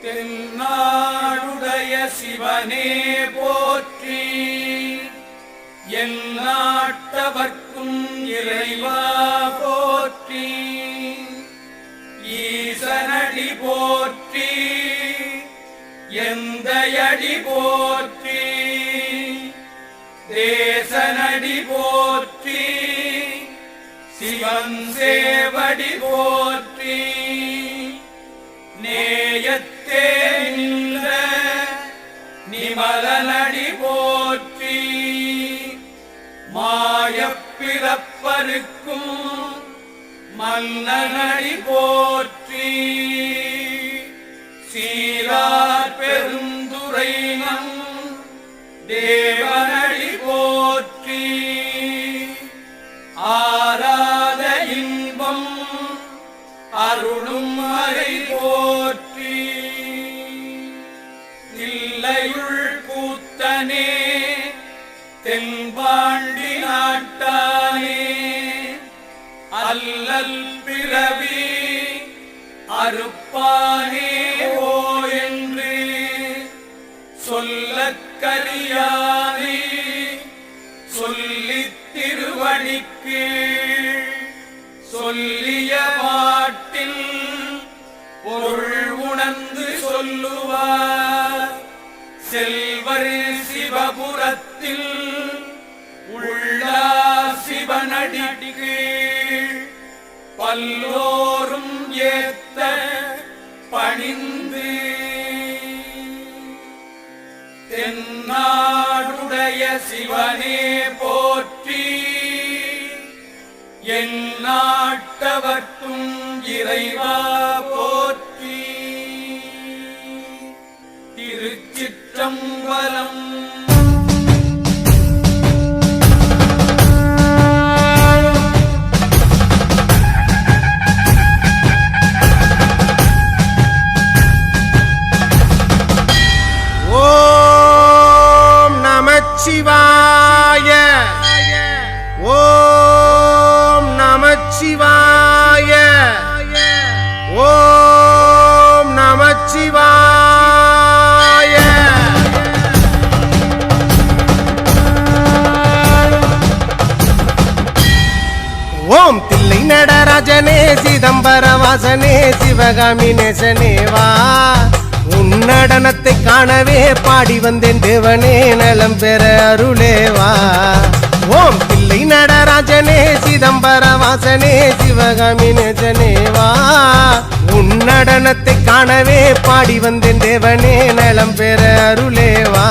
தென்னாடுடைய சிவனே போற்றி, எந்நாட்டவர்க்கும் இறைவா போற்றி, ஈசனடி போற்றி, எந்தையடி போற்றி, தேசனடி போற்றி, சிவன் சேவடி போற்றி, நேயத்தே நின்ற நிமலனடி போற்றி, மாயப்பிறப்பருக்கும் மன்னனடி போற்றி, சீரார் பெருந்துரைனம் தேவனடி போற்றி, ஆராத இன்பம் அருளும் மறை போற்றி, தில்லையுள் கூத்தனே தென்பாண்டி நாட்டானே, அல்லல் பிறவி அறுப்பானே ஓ என்று சொல்லக்கரியானே, சொல்லித் திருவடிக்கு சொல்லிய பாட்டில் பொருள் உணர்ந்து சொல்லுவார், செல்வர் சிவபுரத்தில் உள்ளார் சிவனடிக்கு பல்லோரும் ஏத்த பணிந்து, தென்னாடுடைய சிவனே போற்றி, எந்நாட்டவர்க்கும் இறைவா போற்றி. திருச்சிற்றம்பலம். சிவாய ஓம் நமச்சிவாய ஓம் நமச்சிவாய. ஓம் தில்லை நடராஜனே சிதம்பர வாசனே சிவகாமி நேசனேவா, உன்னடனத்தை காணவே பாடி வந்தேன் தேவனே நலம் பெற அருளேவா. ஓம் தில்லை நடராஜனே சிதம்பர வாசனே சிவகாமி நேசனேவா, உன்னடனத்தை காணவே பாடி வந்தேன் தேவனே நலம் பெற அருளேவா.